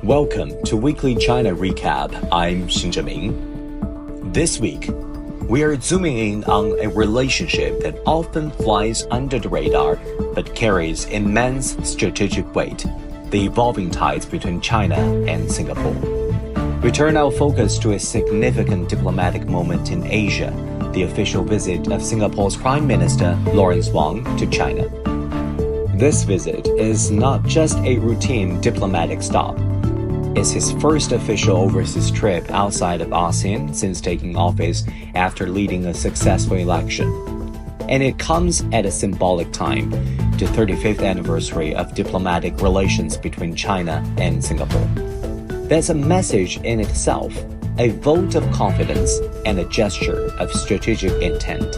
Welcome to Weekly China Recap. I'm Xing Zheming. This week, we are zooming in on a relationship that often flies under the radar but carries immense strategic weight: the evolving ties between China and Singapore. We turn our focus to a significant diplomatic moment in Asia, the official visit of Singapore's Prime Minister Lawrence Wong to China. This visit is not just a routine diplomatic stop. It's his first official overseas trip outside of ASEAN since taking office after leading a successful election. And it comes at a symbolic time, the 35th anniversary of diplomatic relations between China and Singapore. That's a message in itself, a vote of confidence and a gesture of strategic intent.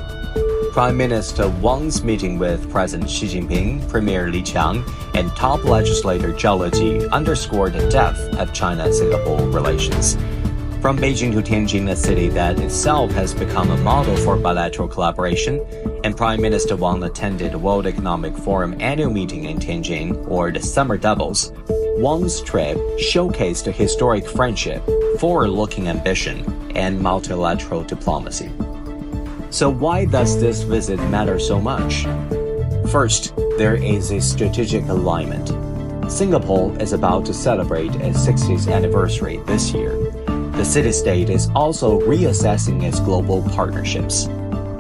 Prime Minister Wang's meeting with President Xi Jinping, Premier Li Qiang, and top legislator Zhao Leji underscored the depth of China-Singapore relations. From Beijing to Tianjin, a city that itself has become a model for bilateral collaboration, and Prime Minister Wang attended the World Economic Forum annual meeting in Tianjin, or the Summer Davos. Wang's trip showcased a historic friendship, forward-looking ambition, and multilateral diplomacy. So why does this visit matter so much? First, there is a strategic alignment. Singapore is about to celebrate its 60th anniversary this year. The city-state is also reassessing its global partnerships.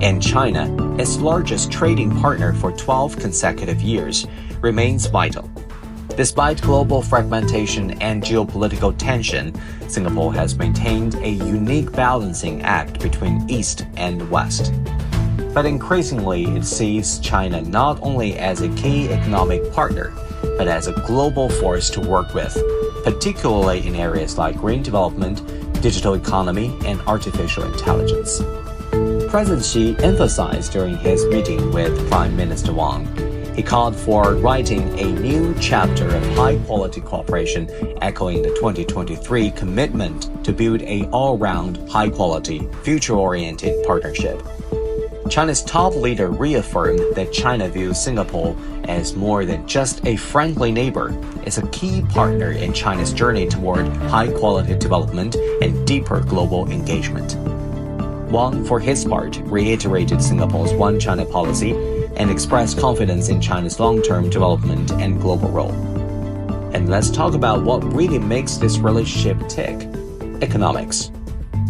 And China, its largest trading partner for 12 consecutive years, remains vital. Despite global fragmentation and geopolitical tension, Singapore has maintained a unique balancing act between East and West. But increasingly, it sees China not only as a key economic partner, but as a global force to work with, particularly in areas like green development, digital economy, and artificial intelligence. President Xi emphasized during his meeting with Prime Minister Wang. He called for writing a new chapter of high-quality cooperation, echoing the 2023 commitment to build an all-round, high-quality, future-oriented partnership. China's top leader reaffirmed that China views Singapore as more than just a friendly neighbor. It's a key partner in China's journey toward high-quality development and deeper global engagement. Wang, for his part, reiterated Singapore's One China policy and expressed confidence in China's long-term development and global role. And let's talk about what really makes this relationship tick: economics.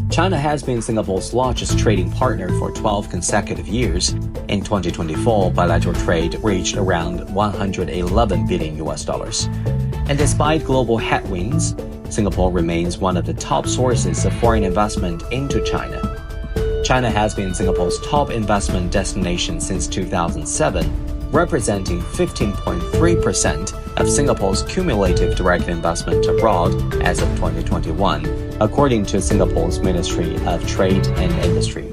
China has been Singapore's largest trading partner for 12 consecutive years. In 2024, bilateral trade reached around $111 billion. And despite global headwinds, Singapore remains one of the top sources of foreign investment into China. China has been Singapore's top investment destination since 2007, representing 15.3% of Singapore's cumulative direct investment abroad as of 2021, according to Singapore's Ministry of Trade and Industry.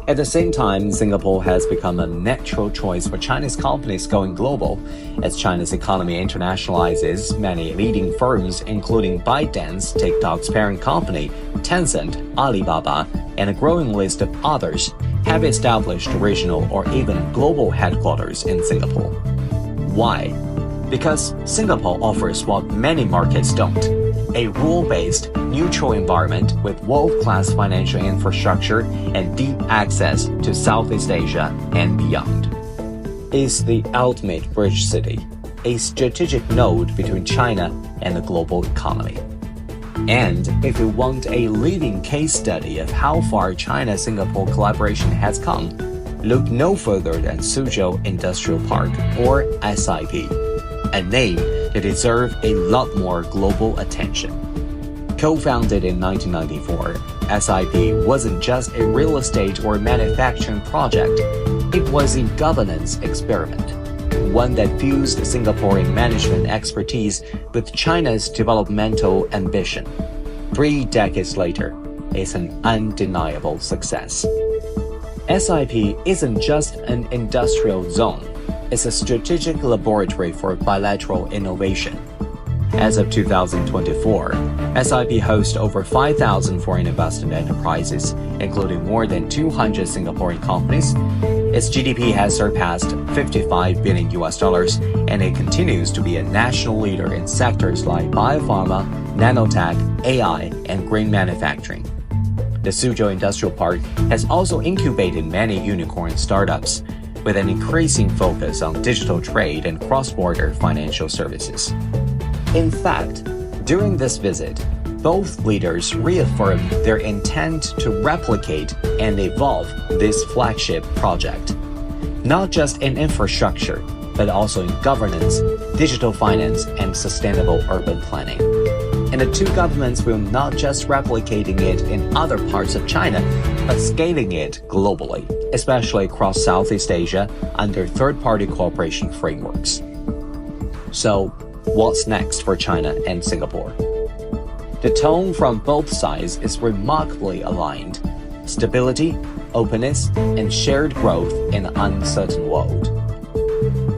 At the same time, Singapore has become a natural choice for Chinese companies going global. As China's economy internationalizes, many leading firms, including ByteDance, TikTok's parent company, Tencent, Alibaba, and a growing list of others, have established regional or even global headquarters in Singapore. Why? Because Singapore offers what many markets don't: a rule-based, neutral environment with world-class financial infrastructure and deep access to Southeast Asia and beyond. It's the ultimate bridge city, a strategic node between China and the global economy. And if you want a leading case study of how far China-Singapore collaboration has come, look no further than Suzhou Industrial Park, or SIP, a name that deserves a lot more global attention. Co-founded in 1994, SIP wasn't just a real estate or manufacturing project, it was a governance experiment, one that fused Singaporean management expertise with China's developmental ambition. 3 decades later, it's an undeniable success. SIP isn't just an industrial zone, it's a strategic laboratory for bilateral innovation. As of 2024, SIP hosts over 5,000 foreign investment enterprises, including more than 200 Singaporean companies, Its GDP has surpassed 55 billion US dollars, and it continues to be a national leader in sectors like biopharma, nanotech, AI, and green manufacturing. The Suzhou Industrial Park has also incubated many unicorn startups, with an increasing focus on digital trade and cross-border financial services. In fact, during this visit, both leaders reaffirmed their intent to replicate and evolve this flagship project, not just in infrastructure, but also in governance, digital finance, and sustainable urban planning. And the two governments will not just replicating it in other parts of China, but scaling it globally, especially across Southeast Asia under third-party cooperation frameworks. So, what's next for China and Singapore? The tone from both sides is remarkably aligned: stability, openness, and shared growth in an uncertain world.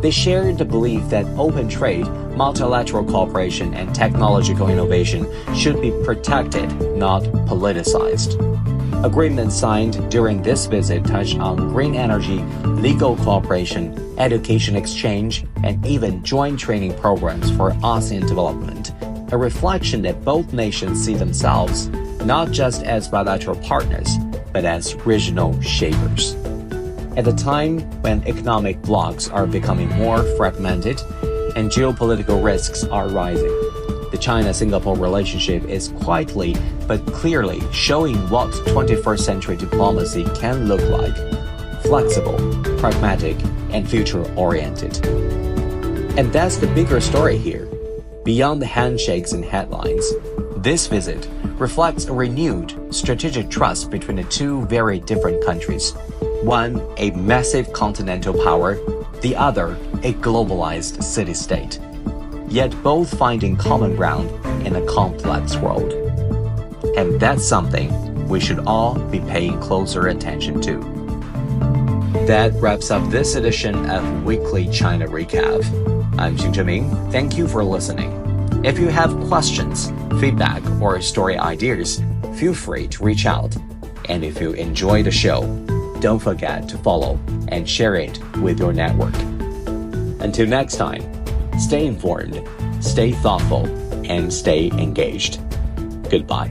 They share the belief that open trade, multilateral cooperation, and technological innovation should be protected, not politicized. Agreements signed during this visit touch on green energy, legal cooperation, education exchange, and even joint training programs for ASEAN development, a reflection that both nations see themselves not just as bilateral partners, but as regional shapers. At a time when economic blocs are becoming more fragmented and geopolitical risks are rising, the China-Singapore relationship is quietly but clearly showing what 21st century diplomacy can look like: flexible, pragmatic, and future-oriented. And that's the bigger story here. Beyond the handshakes and headlines, this visit reflects a renewed strategic trust between the two very different countries. One, a massive continental power, the other, a globalized city-state. Yet both finding common ground in a complex world. And that's something we should all be paying closer attention to. That wraps up this edition of Weekly China Recap. I'm Xing Zheming. Thank you for listening. If you have questions, feedback, or story ideas, feel free to reach out. And if you enjoy the show, don't forget to follow and share it with your network. Until next time, stay informed, stay thoughtful, and stay engaged. Goodbye.